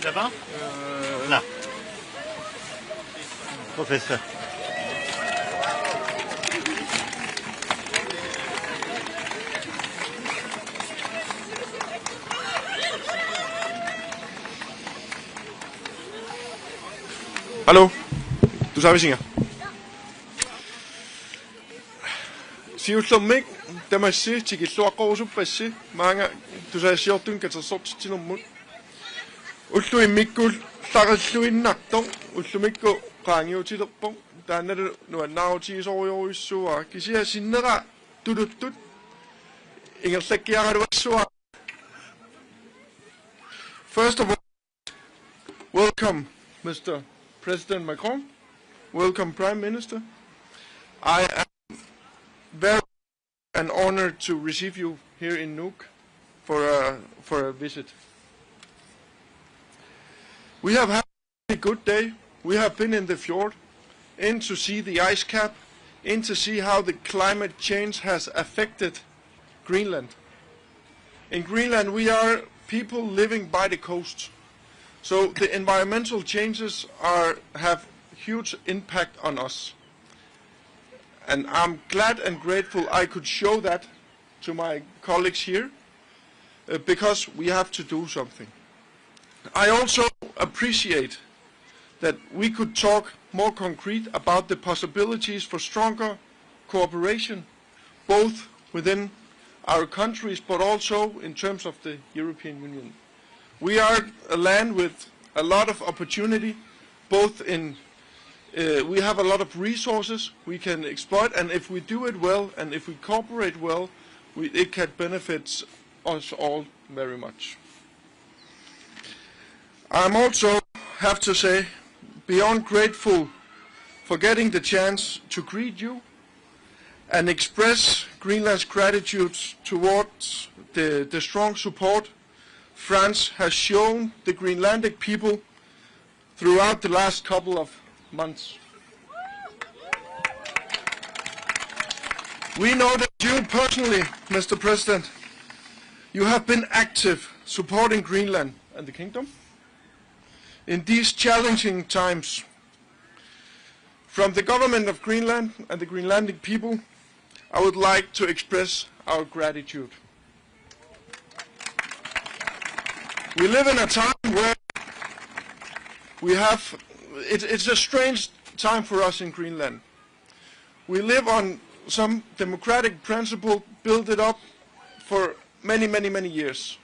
Là-bas Là. Professeur. Hallo, du sabisinga. Siutlomik, tamassi, tikilluaqorusupassi, maanga tusaasiortun ulluimmikkul laqalluinnartor, ullumikku qaangiutilerpor, taannalu nuannaarutiisoriorissua, kisiasinnera tuluttut, ingerlakkiaraluassua. First of all, welcome, Mr. President Macron. Welcome, Prime Minister. I am very honored to receive you here in Nuuk for a visit. We have had a good day. We have been in the fjord, in to see the ice cap, in to see how the climate change has affected Greenland. In Greenland, we are people living by the coast. So the environmental changes have huge impact on us. And I'm glad and grateful I could show that to my colleagues here, because we have to do something. I also appreciate that we could talk more concrete about the possibilities for stronger cooperation, both within our countries, but also in terms of the European Union. We are a land with a lot of opportunity, both in, we have a lot of resources we can exploit, and if we do it well, and if we cooperate well, it can benefit us all very much. I'm also, have to say, beyond grateful for getting the chance to greet you and express Greenland's gratitude towards the strong support France has shown the Greenlandic people throughout the last couple of months. We know that you personally, Mr. President, you have been active supporting Greenland and the Kingdom in these challenging times. From the government of Greenland and the Greenlandic people, I would like to express our gratitude. We live in a time where we have, it's a strange time for us in Greenland. We live on some democratic principle built it up for many, many, many years.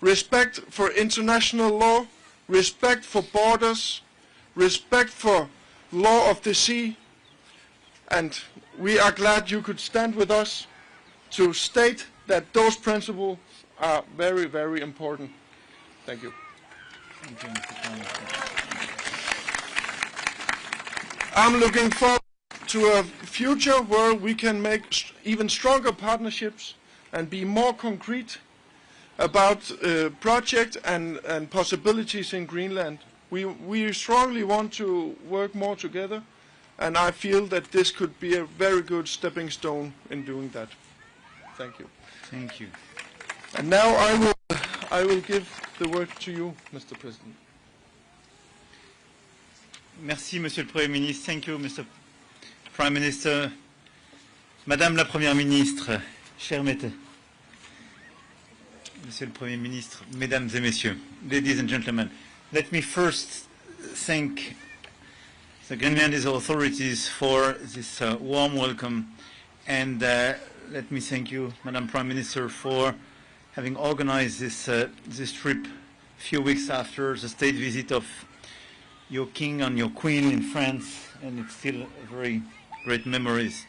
Respect for international law, respect for borders, respect for law of the sea, and we are glad you could stand with us to state that those principles are very, very important. Thank you. I'm looking forward to a future where we can make even stronger partnerships and be more concrete about projects and possibilities in Greenland. We strongly want to work more together, and I feel that this could be a very good stepping stone in doing that. Thank you. Thank you. And now I will give the word to you, Mr. President. Merci, Monsieur le Premier ministre. Thank you, Mr. Prime Minister. Madame la Première ministre, chère Mette, Monsieur le Premier ministre, Mesdames et Messieurs, ladies and gentlemen, let me first thank the Greenlandic authorities for this warm welcome, and let me thank you, Madam Prime Minister, for having organized this trip a few weeks after the state visit of your king and your queen in France, and it's still very great memories.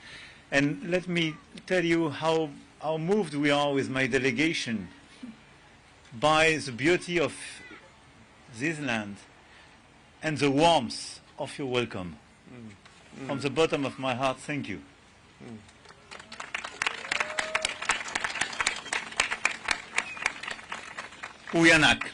And let me tell you how moved we are with my delegation by the beauty of this land and the warmth of your welcome. From the bottom of my heart, thank you. Uyanak.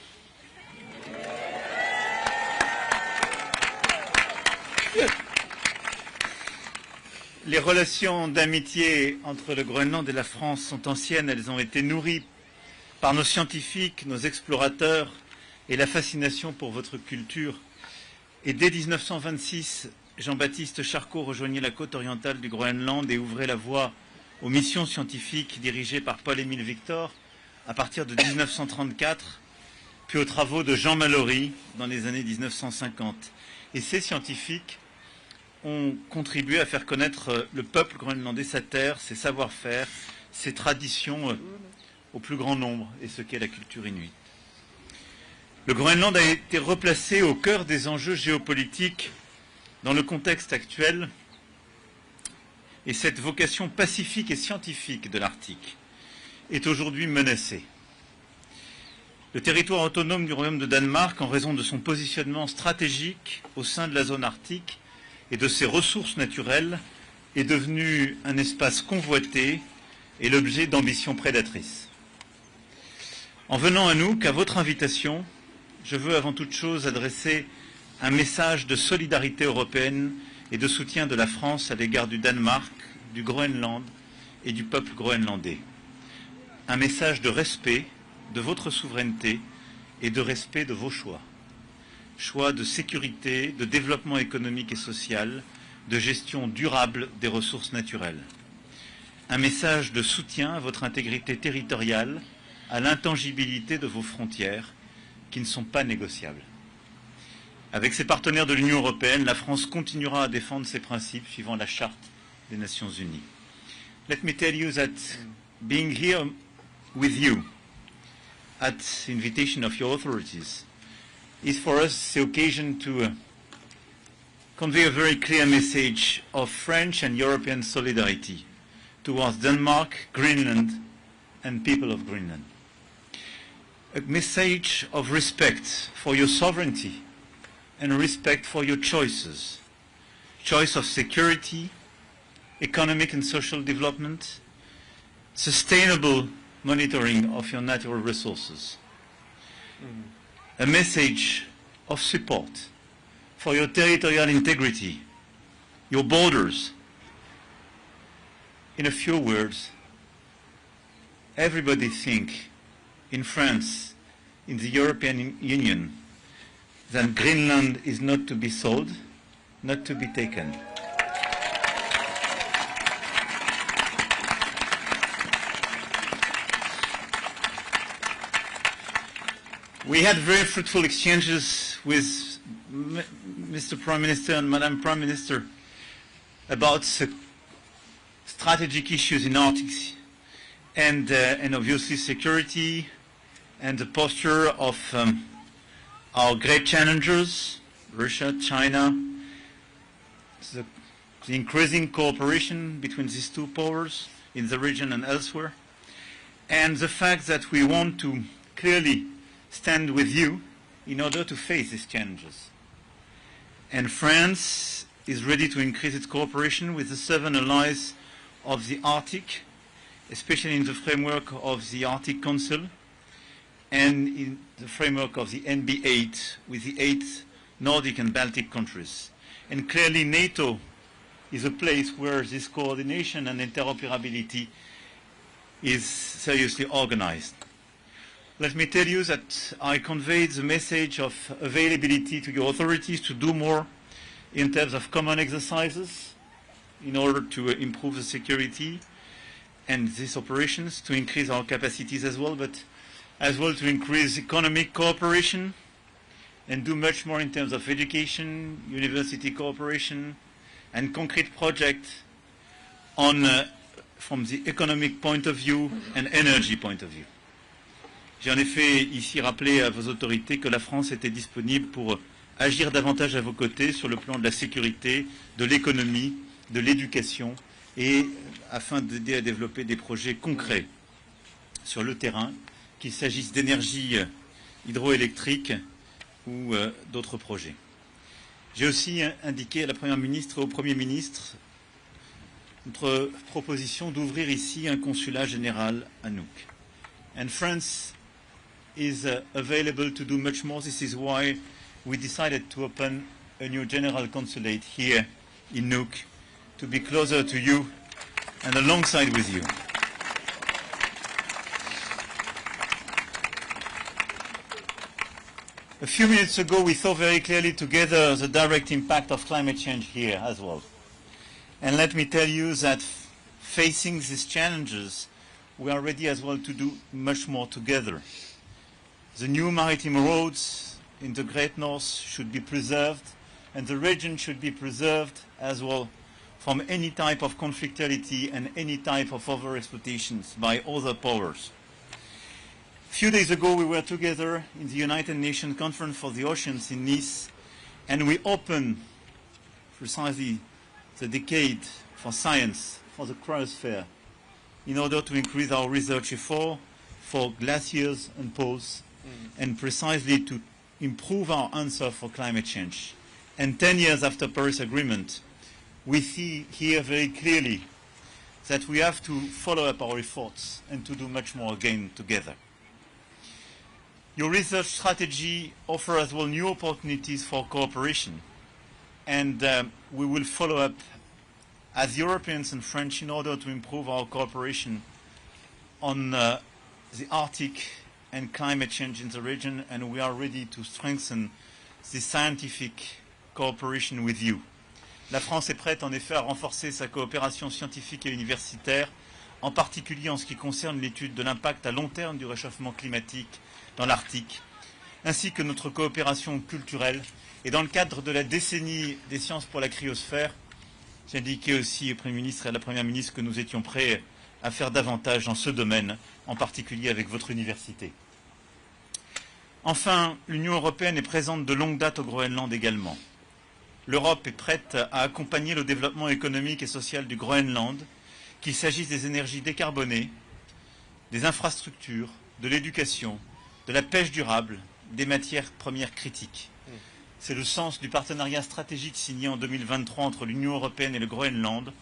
Les relations d'amitié entre le Groenland et la France sont anciennes. Elles ont été nourries par nos scientifiques, nos explorateurs et la fascination pour votre culture. Et dès 1926, Jean-Baptiste Charcot rejoignit la côte orientale du Groenland et ouvrait la voie aux missions scientifiques dirigées par Paul-Émile Victor à partir de 1934, puis aux travaux de Jean Mallory dans les années 1950. Et ces scientifiques ont contribué à faire connaître le peuple groenlandais, sa terre, ses savoir-faire, ses traditions au plus grand nombre, et ce qu'est la culture inuite. Le Groenland a été replacé au cœur des enjeux géopolitiques dans le contexte actuel, et cette vocation pacifique et scientifique de l'Arctique est aujourd'hui menacée. Le territoire autonome du Royaume de Danemark, en raison de son positionnement stratégique au sein de la zone arctique et de ses ressources naturelles, est devenu un espace convoité et l'objet d'ambitions prédatrices. En venant à nous, qu'à votre invitation, je veux avant toute chose adresser un message de solidarité européenne et de soutien de la France à l'égard du Danemark, du Groenland et du peuple groenlandais. Un message de respect de votre souveraineté et de respect de vos choix. Choix de sécurité, de développement économique et social, de gestion durable des ressources naturelles. Un message de soutien à votre intégrité territoriale, à l'intangibilité de vos frontières, qui ne sont pas négociables. Avec ses partenaires de l'Union européenne, la France continuera à défendre ses principes suivant la Charte des Nations Unies. Let me tell you that being here with you at the invitation of your authorities is for us the occasion to convey a very clear message of French and European solidarity towards Denmark, Greenland, and people of Greenland. A message of respect for your sovereignty and respect for your choices. Choice of security, economic and social development, sustainable monitoring of your natural resources. A message of support for your territorial integrity, your borders. In a few words, everybody think in France, in the European Union, that Greenland is not to be sold, not to be taken. We had very fruitful exchanges with Mr. Prime Minister and Madam Prime Minister about strategic issues in Arctic and obviously security and the posture of our great challengers, Russia, China, the increasing cooperation between these two powers in the region and elsewhere, and the fact that we want to clearly stand with you in order to face these challenges. And France is ready to increase its cooperation with the 7 allies of the Arctic, especially in the framework of the Arctic Council and in the framework of the NB8 with the 8 Nordic and Baltic countries. And clearly NATO is a place where this coordination and interoperability is seriously organized. Let me tell you that I conveyed the message of availability to your authorities to do more in terms of common exercises in order to improve the security and these operations, to increase our capacities as well, but as well to increase economic cooperation and do much more in terms of education, university cooperation, and concrete projects on, from the economic point of view and energy point of view. J'ai en effet ici rappelé à vos autorités que la France était disponible pour agir davantage à vos côtés sur le plan de la sécurité, de l'économie, de l'éducation et afin d'aider à développer des projets concrets sur le terrain, qu'il s'agisse d'énergie hydroélectrique ou d'autres projets. J'ai aussi indiqué à la Première ministre et au Premier ministre notre proposition d'ouvrir ici un consulat général à Nuuk. And France is available to do much more. This is why we decided to open a new general consulate here in Nuuk to be closer to you and alongside with you. A few minutes ago, we saw very clearly together the direct impact of climate change here as well. And let me tell you that facing these challenges, we are ready as well to do much more together. The new maritime roads in the Great North should be preserved, and the region should be preserved as well from any type of conflictuality and any type of over-exploitations by other powers. A few days ago, we were together in the United Nations Conference for the Oceans in Nice, and we opened precisely the decade for science, for the cryosphere, in order to increase our research effort for glaciers and poles, and precisely to improve our answer for climate change. And 10 years after Paris Agreement, we see here very clearly that we have to follow up our efforts and to do much more again together. Your research strategy offers as well new opportunities for cooperation, and we will follow up as Europeans and French in order to improve our cooperation on the Arctic and climate change in the region, and we are ready to strengthen the scientific cooperation with you. La France est prête en effet à renforcer sa coopération scientifique et universitaire, en particulier en ce qui concerne l'étude de l'impact à long terme du réchauffement climatique dans l'Arctique, ainsi que notre coopération culturelle. Et dans le cadre de la décennie des sciences pour la cryosphère, j'ai indiqué aussi au Premier ministre et à la Première ministre que nous étions prêts à faire davantage dans ce domaine, en particulier avec votre université. Enfin, l'Union européenne est présente de longue date au Groenland également. L'Europe est prête à accompagner le développement économique et social du Groenland, qu'il s'agisse des énergies décarbonées, des infrastructures, de l'éducation, de la pêche durable, des matières premières critiques. C'est le sens du partenariat stratégique signé en 2023 entre l'Union européenne et le Groenland,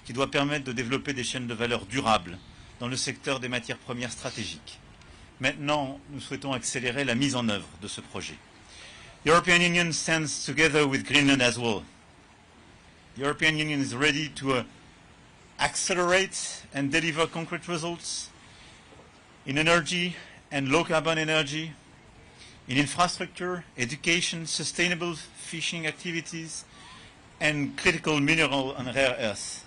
qui doit permettre de développer des chaînes de valeur durables dans le secteur des matières premières stratégiques. Maintenant, nous souhaitons accélérer la mise en œuvre de ce projet. The European Union stands together with Greenland as well. The European Union is ready to accelerate and deliver concrete results in energy and low-carbon energy, in infrastructure, education, sustainable fishing activities, and critical mineral and rare earths.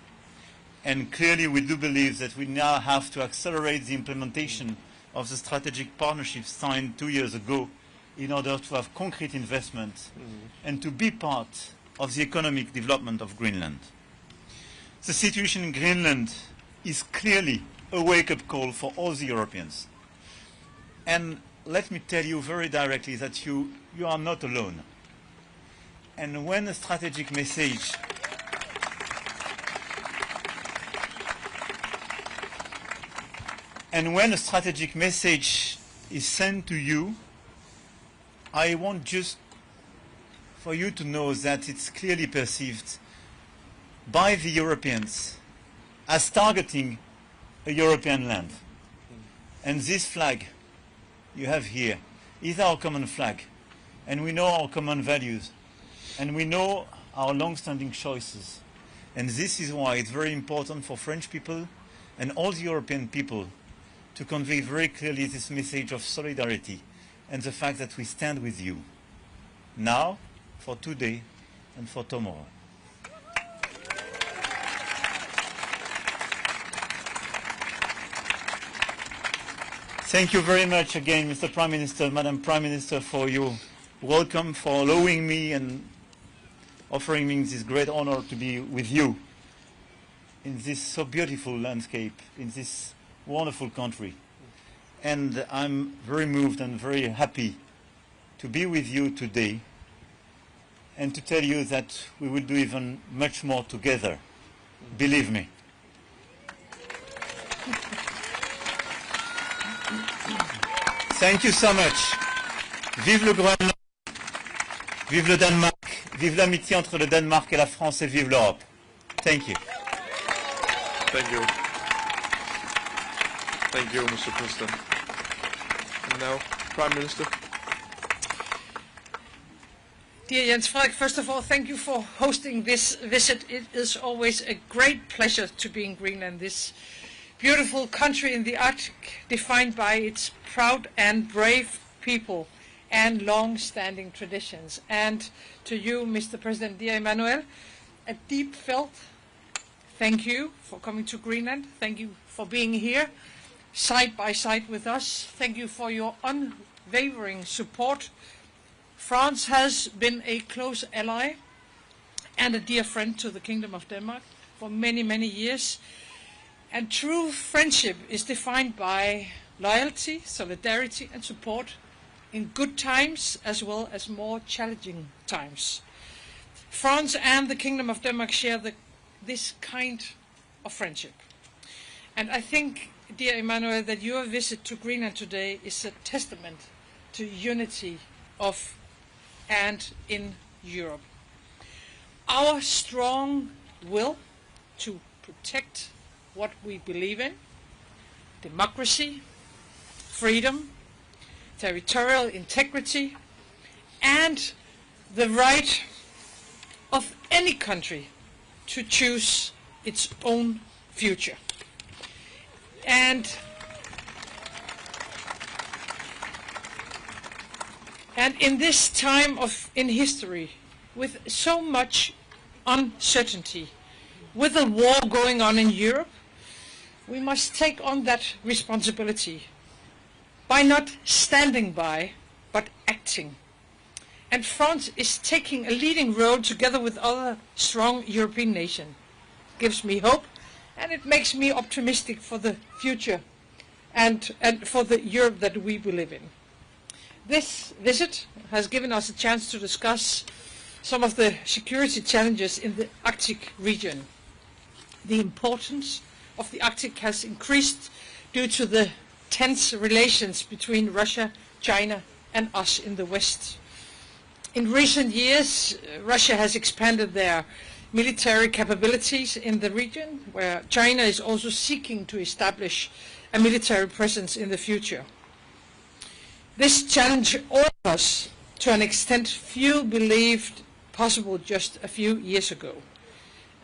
And clearly we do believe that we now have to accelerate the implementation of the strategic partnership signed 2 years ago in order to have concrete investment and to be part of the economic development of Greenland. The situation in Greenland is clearly a wake-up call for all the Europeans. And let me tell you very directly that you are not alone. And when a strategic message is sent to you, I want just for you to know that it's clearly perceived by the Europeans as targeting a European land. And this flag you have here is our common flag. And we know our common values. And we know our long-standing choices. And this is why it's very important for French people and all the European people to convey very clearly this message of solidarity and the fact that we stand with you now, for today, and for tomorrow. Thank you very much again, Mr. Prime Minister, Madam Prime Minister, for your welcome, for allowing me and offering me this great honor to be with you in this so beautiful landscape, in this wonderful country. And I'm very moved and very happy to be with you today and to tell you that we will do even much more together. Believe me. Thank you so much. Vive le Groenland, vive le Danemark, vive l'amitié entre le Danemark et la France et vive l'Europe. Thank you. Thank you. Thank you, Mr. President. And now, Prime Minister. Dear Jens-Frederik, first of all, thank you for hosting this visit. It is always a great pleasure to be in Greenland, this beautiful country in the Arctic, defined by its proud and brave people and long-standing traditions. And to you, Mr. President, dear Emmanuel, a deep felt thank you for coming to Greenland. Thank you for being here, side by side with us. Thank you for your unwavering support. France has been a close ally and a dear friend to the Kingdom of Denmark for many, many years. And true friendship is defined by loyalty, solidarity, and support in good times as well as more challenging times. France and the Kingdom of Denmark share this kind of friendship. And I think, dear Emmanuel, that your visit to Greenland today is a testament to unity of and in Europe. Our strong will to protect what we believe in, democracy, freedom, territorial integrity, and the right of any country to choose its own future. And in this time in history, with so much uncertainty, with a war going on in Europe, we must take on that responsibility by not standing by, but acting. And France is taking a leading role together with other strong European nations. It gives me hope, and it makes me optimistic for the future and for the Europe that we live in. This visit has given us a chance to discuss some of the security challenges in the Arctic region. The importance of the Arctic has increased due to the tense relations between Russia, China, and us in the West. In recent years, Russia has expanded their military capabilities in the region, where China is also seeking to establish a military presence in the future. This challenge all of us to an extent few believed possible just a few years ago.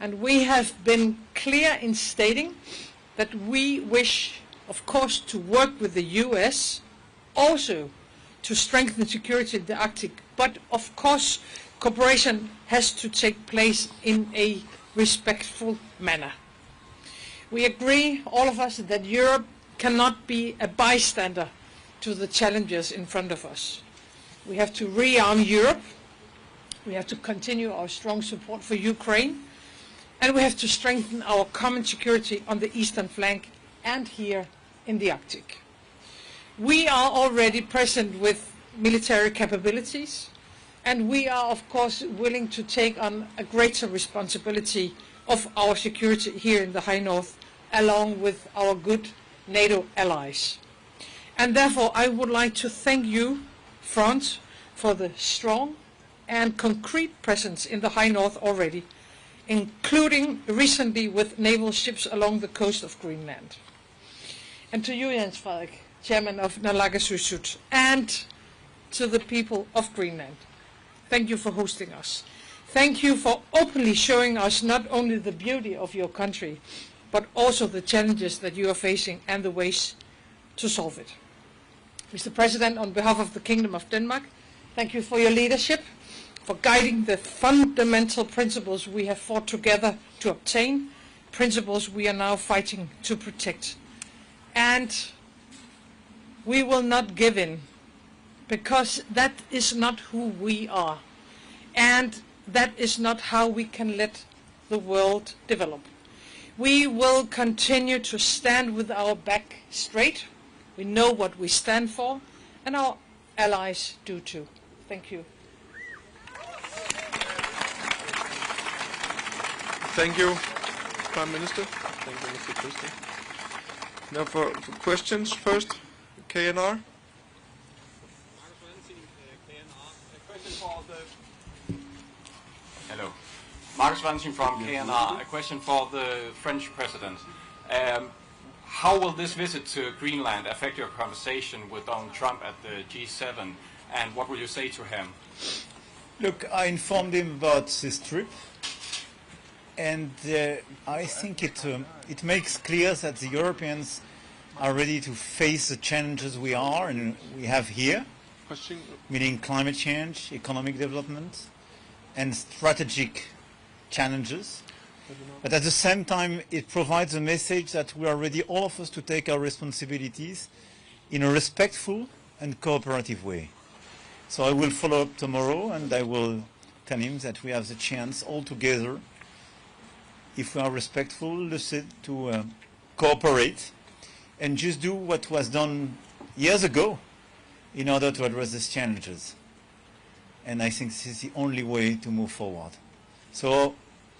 And we have been clear in stating that we wish, of course, to work with the US also to strengthen security in the Arctic. But, of course, cooperation has to take place in a respectful manner. We agree, all of us, that Europe cannot be a bystander to the challenges in front of us. We have to rearm Europe. We have to continue our strong support for Ukraine. And we have to strengthen our common security on the eastern flank and here in the Arctic. We are already present with military capabilities, and we are, of course, willing to take on a greater responsibility of our security here in the High North, along with our good NATO allies. And therefore, I would like to thank you, France, for the strong and concrete presence in the High North already, including recently with naval ships along the coast of Greenland. And to you, Jens-Frederik, Chairman of Naalakkersuisut, and to the people of Greenland, thank you for hosting us. Thank you for openly showing us not only the beauty of your country, but also the challenges that you are facing and the ways to solve it. Mr. President, on behalf of the Kingdom of Denmark, thank you for your leadership, for guiding the fundamental principles we have fought together to obtain, principles we are now fighting to protect. And we will not give in, because that is not who we are, and that is not how we can let the world develop. We will continue to stand with our back straight. We know what we stand for, and our allies do too. Thank you. Thank you, Prime Minister. Thank you, Mr. President. Now for questions first, KNR. Hello. Marcus Valentin from KNR. A question for the French President. How will this visit to Greenland affect your conversation with Donald Trump at the G7, and what will you say to him? Look, I informed him about this trip, and I think it makes clear that the Europeans are ready to face the challenges we have here, question? Meaning climate change, economic development, and strategic challenges. But at the same time, it provides a message that we are ready, all of us, to take our responsibilities in a respectful and cooperative way. So I will follow up tomorrow, and I will tell him that we have the chance all together, if we are respectful, lucid, to cooperate and just do what was done years ago in order to address these challenges. And I think this is the only way to move forward. So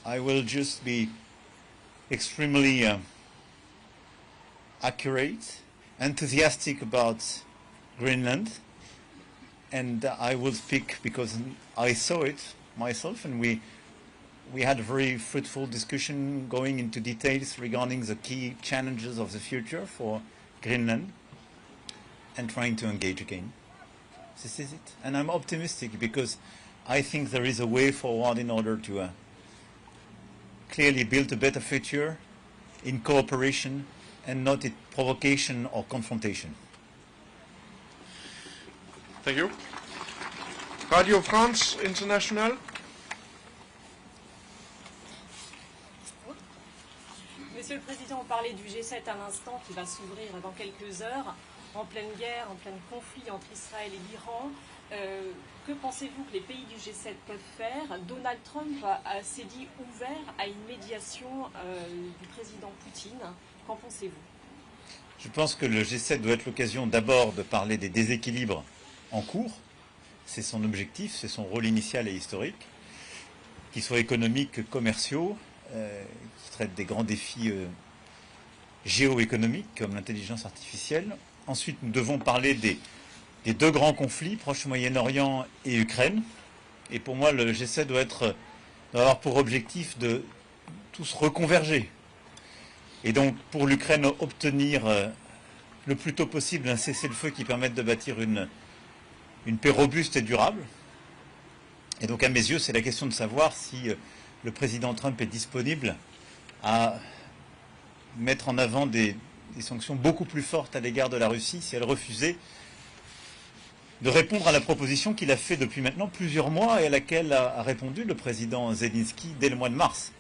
I will just be extremely accurate, enthusiastic about Greenland, and I will speak because I saw it myself, and we had a very fruitful discussion going into details regarding the key challenges of the future for Greenland and trying to engage again. This is it. And I'm optimistic because I think there is a way forward in order to clearly build a better future in cooperation and not in provocation or confrontation. Thank you. Radio France International. Monsieur le Président, on parlait du G7 à l'instant qui va s'ouvrir dans quelques heures, en pleine guerre, en plein conflit entre Israël et l'Iran. Que pensez-vous que les pays du G7 peuvent faire? Donald Trump s'est dit ouvert à une médiation du président Poutine. Qu'en pensez-vous? Je pense que le G7 doit être l'occasion d'abord de parler des déséquilibres en cours. C'est son objectif, c'est son rôle initial et historique, qu'ils soient économiques que commerciaux, qui traitent des grands défis géoéconomiques comme l'intelligence artificielle. Ensuite, nous devons parler des deux grands conflits, Proche-Moyen-Orient et Ukraine. Et pour moi, le G7 doit avoir pour objectif de tous reconverger. Et donc, pour l'Ukraine, obtenir le plus tôt possible un cessez-le-feu qui permette de bâtir une paix robuste et durable. Et donc, à mes yeux, c'est la question de savoir si le président Trump est disponible à mettre en avant des sanctions beaucoup plus fortes à l'égard de la Russie si elle refusait de répondre à la proposition qu'il a fait depuis maintenant plusieurs mois et à laquelle a répondu le président Zelensky dès le mois de mars.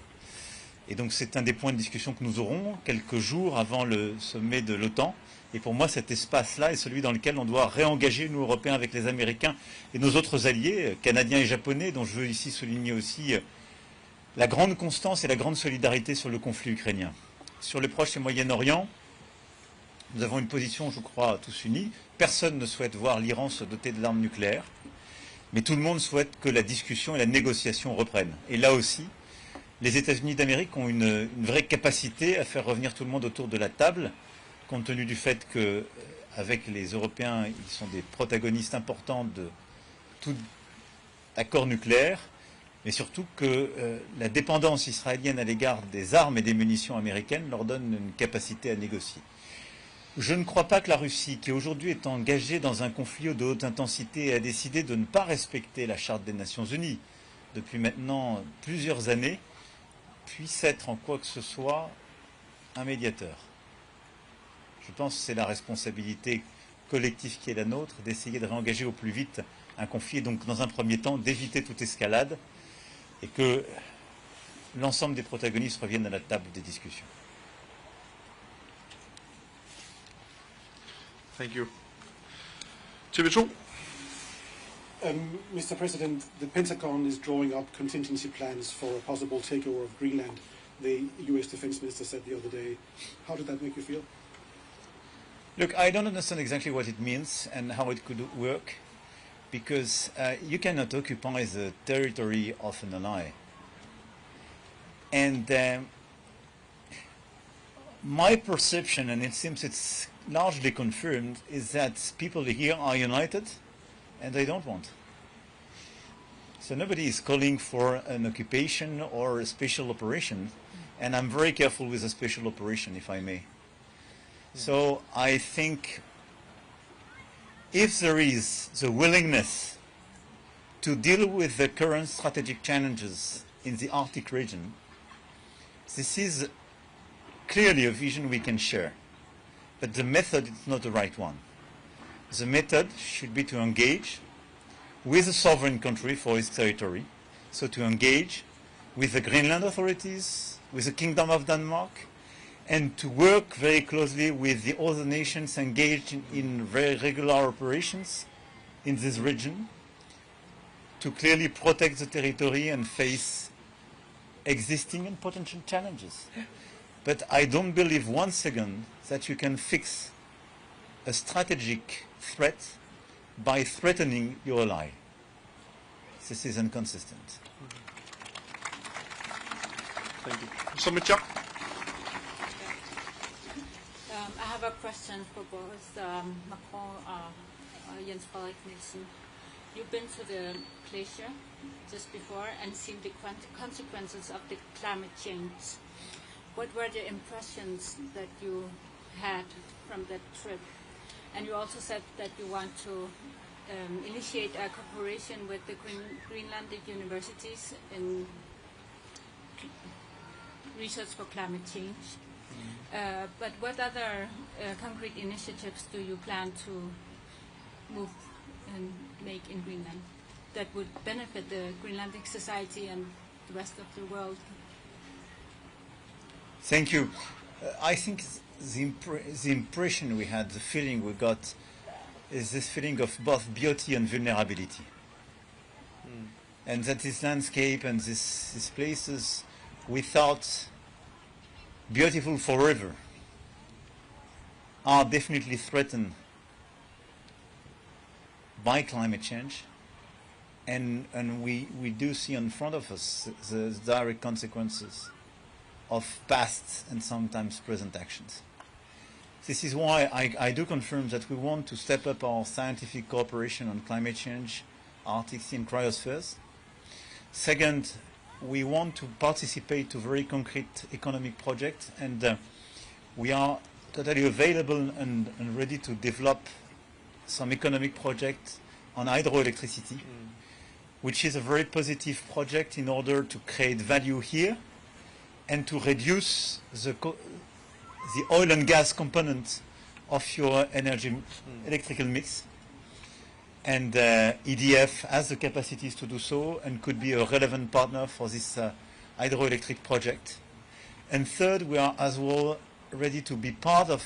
Et donc c'est un des points de discussion que nous aurons quelques jours avant le sommet de l'OTAN. Et pour moi, cet espace-là est celui dans lequel on doit réengager, nous, Européens, avec les Américains et nos autres alliés, Canadiens et Japonais, dont je veux ici souligner aussi la grande constance et la grande solidarité sur le conflit ukrainien. Sur le Proche et Moyen-Orient, nous avons une position, je crois, tous unis. Personne ne souhaite voir l'Iran se doter de l'arme nucléaire, mais tout le monde souhaite que la discussion et la négociation reprennent. Et là aussi, les États-Unis d'Amérique ont une vraie capacité à faire revenir tout le monde autour de la table, compte tenu du fait qu'avec les Européens, ils sont des protagonistes importants de tout accord nucléaire, mais surtout que la dépendance israélienne à l'égard des armes et des munitions américaines leur donne une capacité à négocier. Je ne crois pas que la Russie, qui aujourd'hui est engagée dans un conflit de haute intensité et a décidé de ne pas respecter la Charte des Nations Unies depuis maintenant plusieurs années, puisse être en quoi que ce soit un médiateur. Je pense que c'est la responsabilité collective qui est la nôtre d'essayer de réengager au plus vite un conflit et donc dans un premier temps d'éviter toute escalade et que l'ensemble des protagonistes reviennent à la table des discussions. Thank you. TV2. Mr. President, the Pentagon is drawing up contingency plans for a possible takeover of Greenland. The US Defense Minister said the other day. How did that make you feel? Look, I don't understand exactly what it means and how it could work, because you cannot occupy the territory of an ally. And my perception, and it seems it's largely confirmed, is that people here are united and they don't want. So nobody is calling for an occupation or a special operation, and I'm very careful with a special operation, if I may. So I think if there is the willingness to deal with the current strategic challenges in the Arctic region, this is clearly a vision we can share. But the method is not the right one. the method should be to engage with a sovereign country for its territory, so to engage with the Greenland authorities, with the Kingdom of Denmark, and to work very closely with the other nations engaged in very regular operations in this region to clearly protect the territory and face existing and potential challenges. But I don't believe one second that you can fix a strategic threat by threatening your ally. This is inconsistent. Thank you. Sumitra? I have a question for both Macron and Jens-Frederik Nielsen. You've been to the glacier just before and seen the consequences of the climate change. What were the impressions that you had from that trip? And you also said that you want to initiate a cooperation with the Greenlandic universities in research for climate change. But what other concrete initiatives do you plan to move and make in Greenland that would benefit the Greenlandic society and the rest of the world? Thank you. I think the impression we had, the feeling we got, is this feeling of both beauty and vulnerability. And that this landscape and these places we thought beautiful forever are definitely threatened by climate change, and we do see in front of us the direct consequences of past and sometimes present actions. This is why I do confirm that we want to step up our scientific cooperation on climate change, Arctic Sea and cryospheres. Second, we want to participate to very concrete economic projects, and we are totally available and ready to develop some economic project on hydroelectricity, which is a very positive project in order to create value here and to reduce the oil and gas component of your energy electrical mix. And EDF has the capacities to do so and could be a relevant partner for this hydroelectric project. And third, we are as well ready to be part of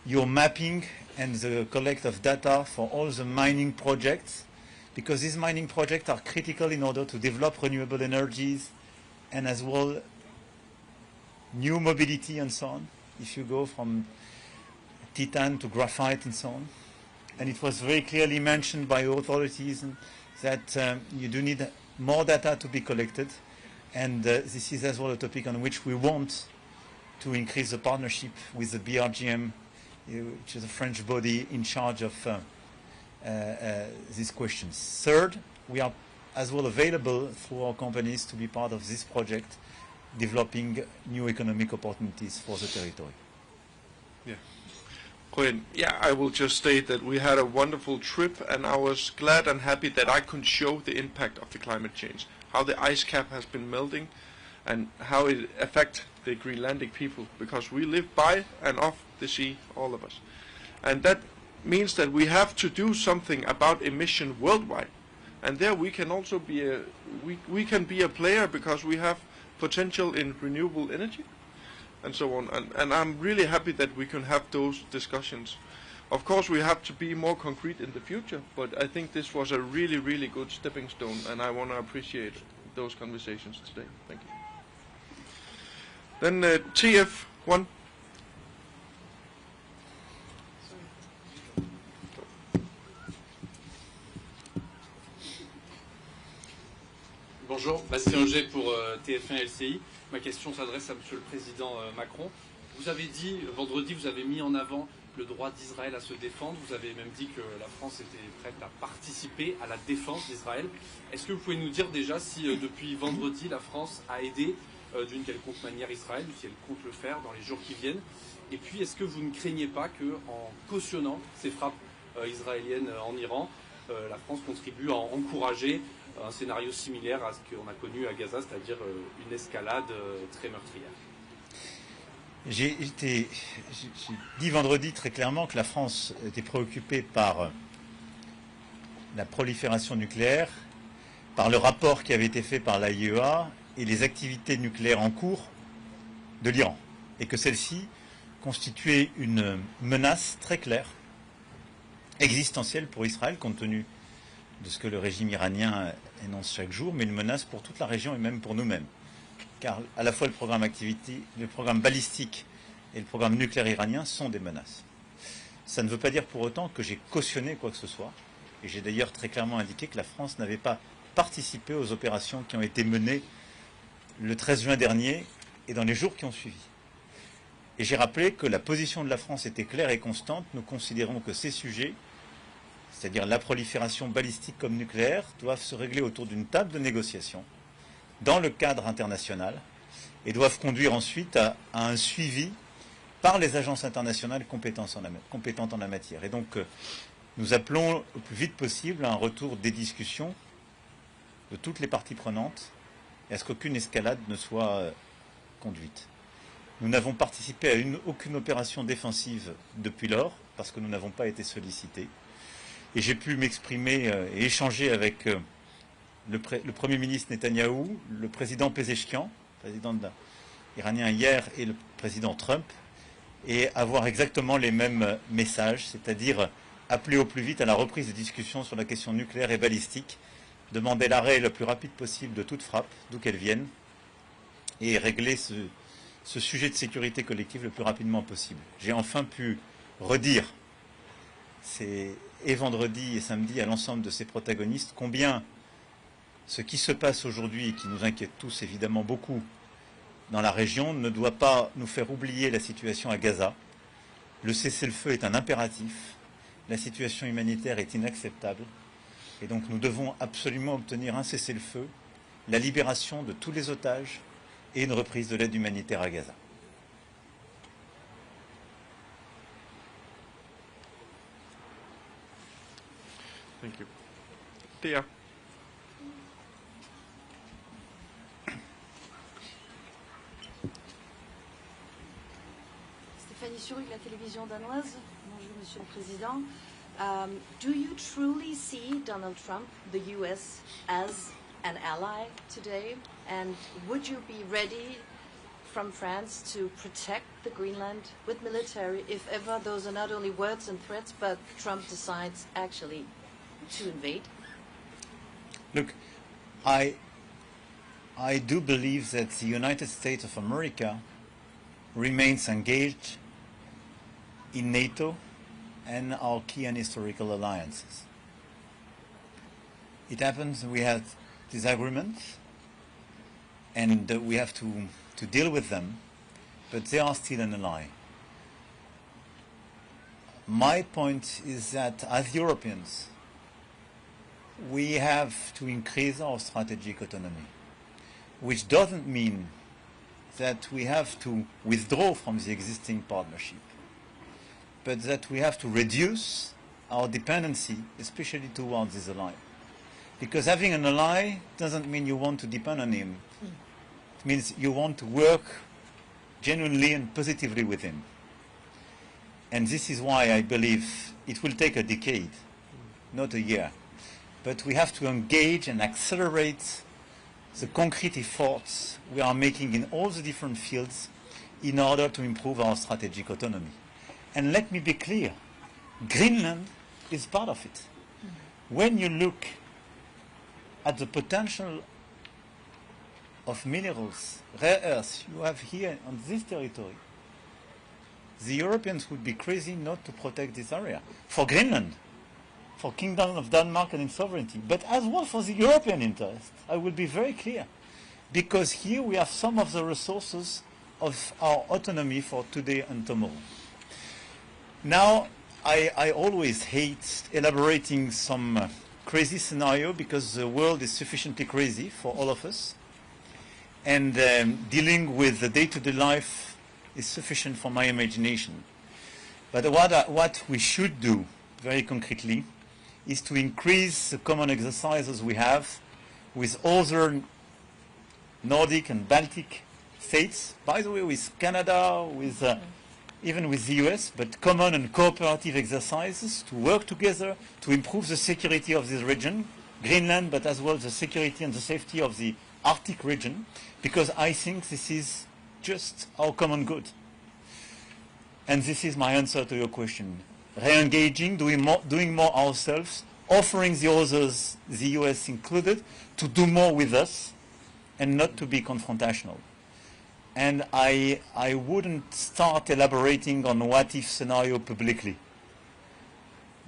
your mapping and the collect of data for all the mining projects, because these mining projects are critical in order to develop renewable energies and as well new mobility and so on, if you go from titan to graphite and so on. And it was very clearly mentioned by authorities that you do need more data to be collected, and this is as well a topic on which we want to increase the partnership with the BRGM, which is a French body in charge of these questions. Third, we are as well available through our companies to be part of this project, developing new economic opportunities for the territory. Yeah. Quinn, yeah, I will just state that we had a wonderful trip, and I was glad and happy that I could show the impact of the climate change, how the ice cap has been melting, and how it affects the Greenlandic people, because we live by and off the sea, all of us. And that means that we have to do something about emission worldwide. And there we can also be we can be a player, because we have potential in renewable energy and so on. And I'm really happy that we can have those discussions. Of course, we have to be more concrete in the future, but I think this was a really, really good stepping stone, and I want to appreciate those conversations today. Thank you. Then TF1. Bonjour, Bastien Auger pour TF1 LCI. Ma question s'adresse à Monsieur le Président Macron. Vous avez dit, vendredi, vous avez mis en avant le droit d'Israël à se défendre. Vous avez même dit que la France était prête à participer à la défense d'Israël. Est-ce que vous pouvez nous dire déjà si depuis vendredi, la France a aidé d'une quelconque manière Israël, ou si elle compte le faire dans les jours qui viennent? Et puis, est-ce que vous ne craignez pas qu'en cautionnant ces frappes israéliennes en Iran, la France contribue à encourager un scénario similaire à ce qu'on a connu à Gaza, c'est-à-dire une escalade très meurtrière? J'ai dit vendredi très clairement que la France était préoccupée par la prolifération nucléaire, par le rapport qui avait été fait par l'AIEA et les activités nucléaires en cours de l'Iran, et que celle-ci constituait une menace très claire, existentielle pour Israël, compte tenu de ce que le régime iranien énonce chaque jour, mais une menace pour toute la région et même pour nous-mêmes. Car à la fois le programme balistique et le programme nucléaire iranien sont des menaces. Ça ne veut pas dire pour autant que j'ai cautionné quoi que ce soit, et j'ai d'ailleurs très clairement indiqué que la France n'avait pas participé aux opérations qui ont été menées le 13 juin dernier et dans les jours qui ont suivi. Et j'ai rappelé que la position de la France était claire et constante. Nous considérons que ces sujets, c'est-à-dire la prolifération balistique comme nucléaire, doivent se régler autour d'une table de négociation dans le cadre international et doivent conduire ensuite à un suivi par les agences internationales compétentes en la matière. Et donc, nous appelons au plus vite possible à un retour des discussions de toutes les parties prenantes et à ce qu'aucune escalade ne soit conduite. Nous n'avons participé à aucune opération défensive depuis lors, parce que nous n'avons pas été sollicités. Et j'ai pu m'exprimer et échanger avec le Premier ministre Netanyahou, le président Pezeshkian, président iranien hier, et le président Trump, et avoir exactement les mêmes messages, c'est-à-dire appeler au plus vite à la reprise des discussions sur la question nucléaire et balistique, demander l'arrêt le plus rapide possible de toute frappe, d'où qu'elle vienne, et régler ce sujet de sécurité collective le plus rapidement possible. J'ai enfin pu redire, et vendredi et samedi, à l'ensemble de ces protagonistes, combien ce qui se passe aujourd'hui, et qui nous inquiète tous évidemment beaucoup dans la région, ne doit pas nous faire oublier la situation à Gaza. Le cessez-le-feu est un impératif, la situation humanitaire est inacceptable, et donc nous devons absolument obtenir un cessez-le-feu, la libération de tous les otages, et une reprise de l'aide humanitaire à Gaza. Thank you. Thea. Stéphanie Surrugue, la télévision danoise. Bonjour, Monsieur le Président. Do you truly see Donald Trump, the US, as an ally today? And would you be ready from France to protect the Greenland with military if ever those are not only words and threats, but Trump decides actually to invade? Look, I do believe that the United States of America remains engaged in NATO and our key and historical alliances. It happens we have disagreements and we have to deal with them, but they are still an ally. My point is that as Europeans, we have to increase our strategic autonomy, which doesn't mean that we have to withdraw from the existing partnership, but that we have to reduce our dependency, especially towards this ally. Because having an ally doesn't mean you want to depend on him. It means you want to work genuinely and positively with him. And this is why I believe it will take a decade, not a year. But we have to engage and accelerate the concrete efforts we are making in all the different fields in order to improve our strategic autonomy. And let me be clear, Greenland is part of it. When you look at the potential of minerals, rare earths you have here on this territory, the Europeans would be crazy not to protect this area. For Greenland, for Kingdom of Denmark and its sovereignty, but as well for the European interest. I will be very clear. Because here we have some of the resources of our autonomy for today and tomorrow. Now, I always hate elaborating some crazy scenario because the world is sufficiently crazy for all of us. And dealing with the day-to-day life is sufficient for my imagination. But what we should do, very concretely, is to increase the common exercises we have with other Nordic and Baltic states, by the way, with Canada, with even with the US, but common and cooperative exercises to work together to improve the security of this region, Greenland, but as well the security and the safety of the Arctic region, because I think this is just our common good. And this is my answer to your question. Re-engaging, doing more ourselves, offering the others, the US included, to do more with us and not to be confrontational. And I wouldn't start elaborating on what-if scenario publicly,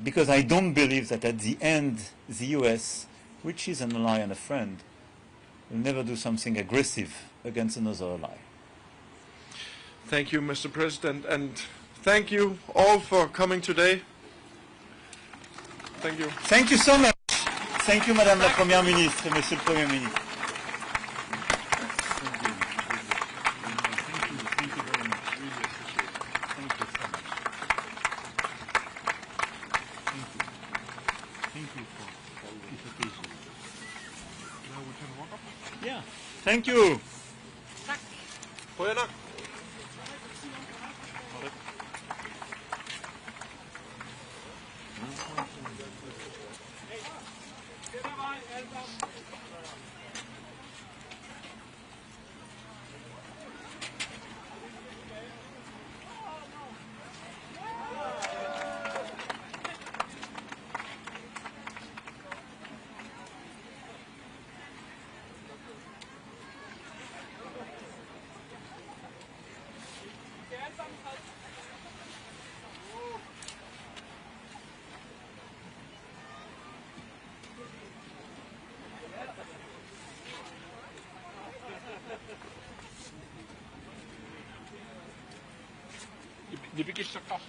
because I don't believe that at the end the US, which is an ally and a friend, will never do something aggressive against another ally. Thank you, Mr. President, and thank you all for coming today. Thank you. Thank you so much. Thank you, Madame la Première Ministre, Monsieur le Premier Ministre. Thank you. Goeiedag. Die Begitterkraft.